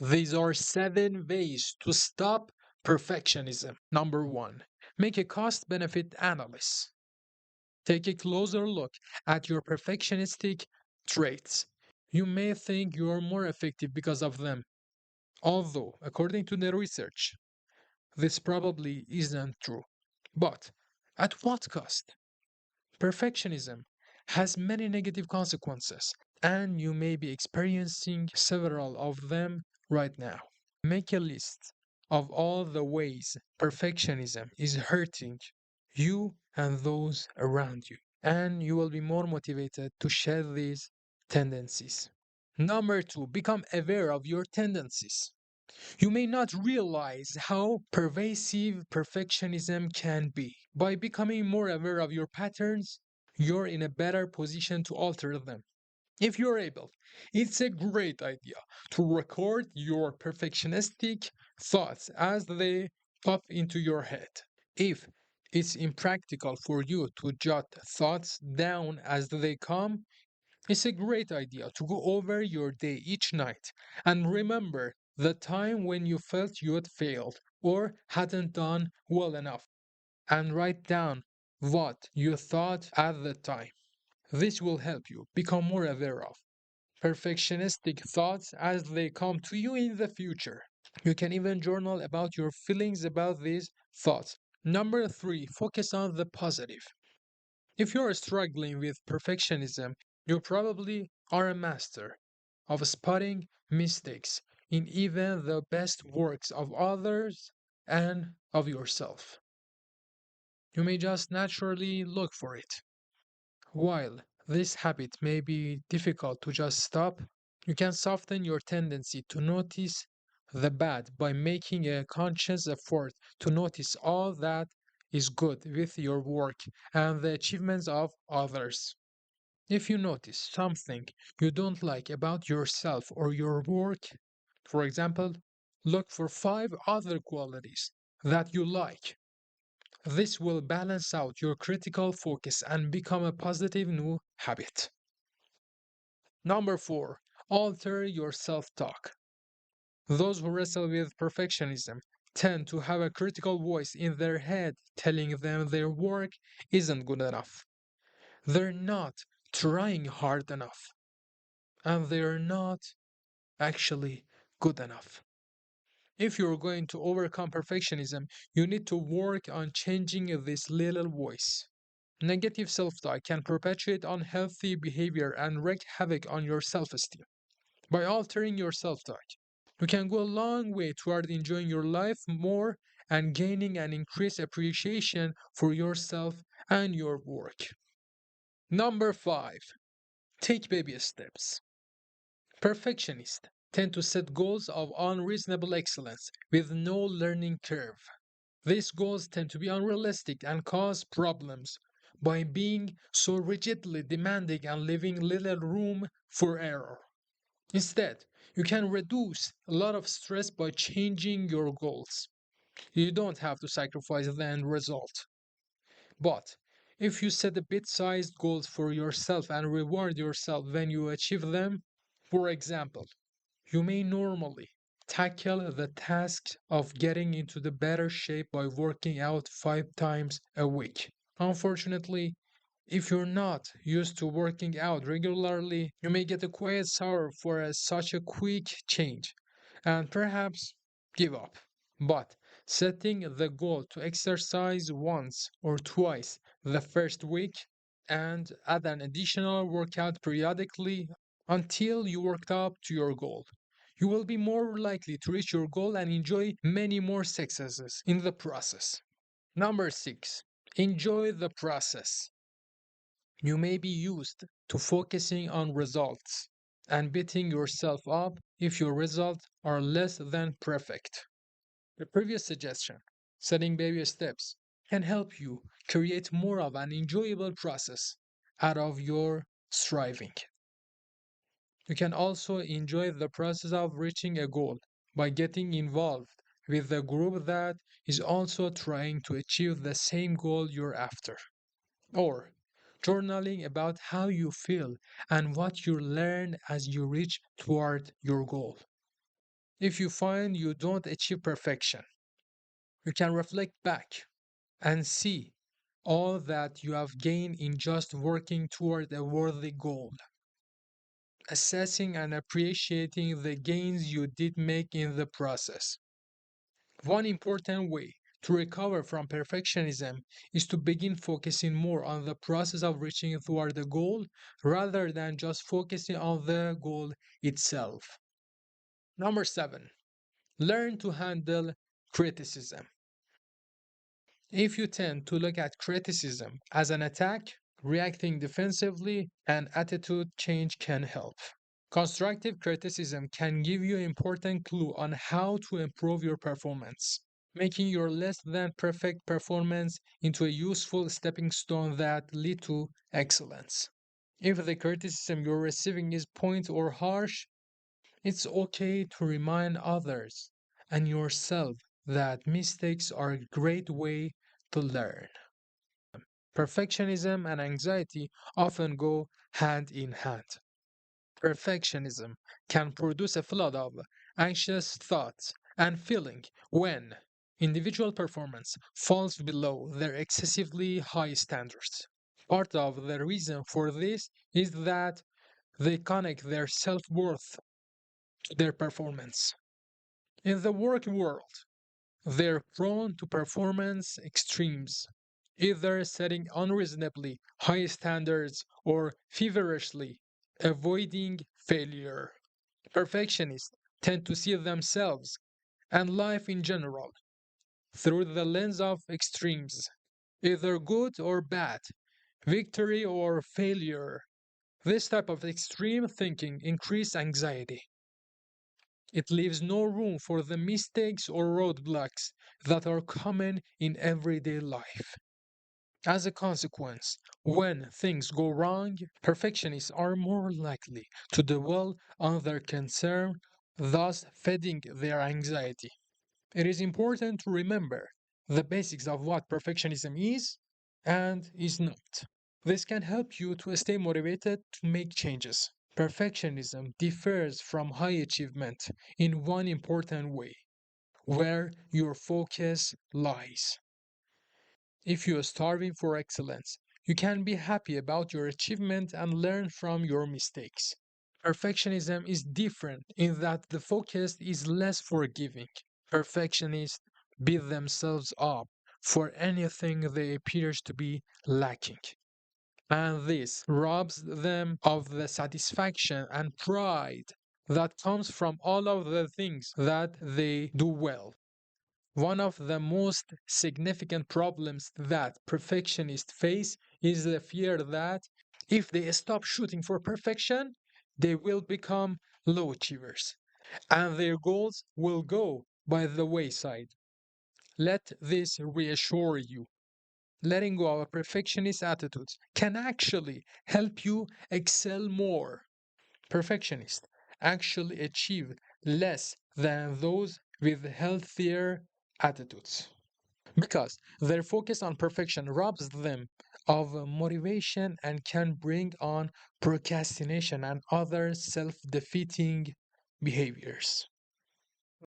These are 7 ways to stop perfectionism. Number one, make a cost benefit analysis. Take a closer look at your perfectionistic traits. You may think you are more effective because of them, although, according to the research, this probably isn't true. But at what cost? Perfectionism has many negative consequences, and you may be experiencing several of them right now. Make a list of all the ways perfectionism is hurting you and those around you, and you will be more motivated to shed these tendencies. Number two, become aware of your tendencies. You may not realize how pervasive perfectionism can be. By becoming more aware of your patterns, you're in a better position to alter them. If you're able, it's a great idea to record your perfectionistic thoughts as they pop into your head. If it's impractical for you to jot thoughts down as they come, it's a great idea to go over your day each night and remember the time when you felt you had failed or hadn't done well enough and write down what you thought at the time. This will help you become more aware of perfectionistic thoughts as they come to you in the future. You can even journal about your feelings about these thoughts. Number three, focus on the positive. If you're struggling with perfectionism, you probably are a master of spotting mistakes in even the best works of others and of yourself. You may just naturally look for it. While this habit may be difficult to just stop, you can soften your tendency to notice the bad by making a conscious effort to notice all that is good with your work and the achievements of others. If you notice something you don't like about yourself or your work, for example, look for 5 other qualities that you like. This will balance out your critical focus and become a positive new habit. Number four, alter your self talk. Those who wrestle with perfectionism tend to have a critical voice in their head telling them their work isn't good enough. They're not trying hard enough, and they're not actually good enough. If you're going to overcome perfectionism, you need to work on changing this little voice. Negative self talk can perpetuate unhealthy behavior and wreak havoc on your self esteem. By altering your self talk, you can go a long way toward enjoying your life more and gaining an increased appreciation for yourself and your work. Number five, take baby steps. Perfectionists tend to set goals of unreasonable excellence with no learning curve. These goals tend to be unrealistic and cause problems by being so rigidly demanding and leaving little room for error. Instead, you can reduce a lot of stress by changing your goals. You don't have to sacrifice the end result. But if you set a bit sized goals for yourself and reward yourself when you achieve them, for example, you may normally tackle the task of getting into the better shape by working out 5 times a week. Unfortunately, if you're not used to working out regularly, you may get a quiet sour for such a quick change and perhaps give up. But setting the goal to exercise once or twice the first week and add an additional workout periodically until you worked up to your goal. You will be more likely to reach your goal and enjoy many more successes in the process. Number six, enjoy the process. You may be used to focusing on results and beating yourself up if your results are less than perfect. The previous suggestion, setting baby steps, can help you create more of an enjoyable process out of your striving. You can also enjoy the process of reaching a goal by getting involved with a group that is also trying to achieve the same goal you're after. Or journaling about how you feel and what you learn as you reach toward your goal. If you find you don't achieve perfection, you can reflect back and see all that you have gained in just working toward a worthy goal, assessing and appreciating the gains you did make in the process. One important way to recover from perfectionism is to begin focusing more on the process of reaching toward the goal rather than just focusing on the goal itself. Number seven, learn to handle criticism. If you tend to look at criticism as an attack, reacting defensively, an attitude change can help. Constructive criticism can give you an important clue on how to improve your performance, making your less than perfect performance into a useful stepping stone that lead to excellence. If the criticism you're receiving is point or harsh, it's okay to remind others and yourself that mistakes are a great way to learn. Perfectionism and anxiety often go hand in hand. Perfectionism can produce a flood of anxious thoughts and feeling when individual performance falls below their excessively high standards. Part of the reason for this is that they connect their self worth to their performance. In the work world, they're prone to performance extremes, either setting unreasonably high standards or feverishly avoiding failure. Perfectionists tend to see themselves and life in general through the lens of extremes, either good or bad, victory or failure. This type of extreme thinking increases anxiety. It leaves no room for the mistakes or roadblocks that are common in everyday life. As a consequence, when things go wrong, perfectionists are more likely to dwell on their concern, thus feeding their anxiety. It is important to remember the basics of what perfectionism is and is not. This can help you to stay motivated to make changes. Perfectionism differs from high achievement in one important way, where your focus lies. If you are starving for excellence, you can be happy about your achievement and learn from your mistakes. Perfectionism is different in that the focus is less forgiving. Perfectionists beat themselves up for anything they appears to be lacking. And this robs them of the satisfaction and pride that comes from all of the things that they do well. One of the most significant problems that perfectionists face is the fear that if they stop shooting for perfection, they will become low achievers and their goals will go by the wayside. Let this reassure you. Letting go of a perfectionist attitudes can actually help you excel more. Perfectionists actually achieve less than those with healthier attitudes because their focus on perfection robs them of motivation and can bring on procrastination and other self defeating behaviors.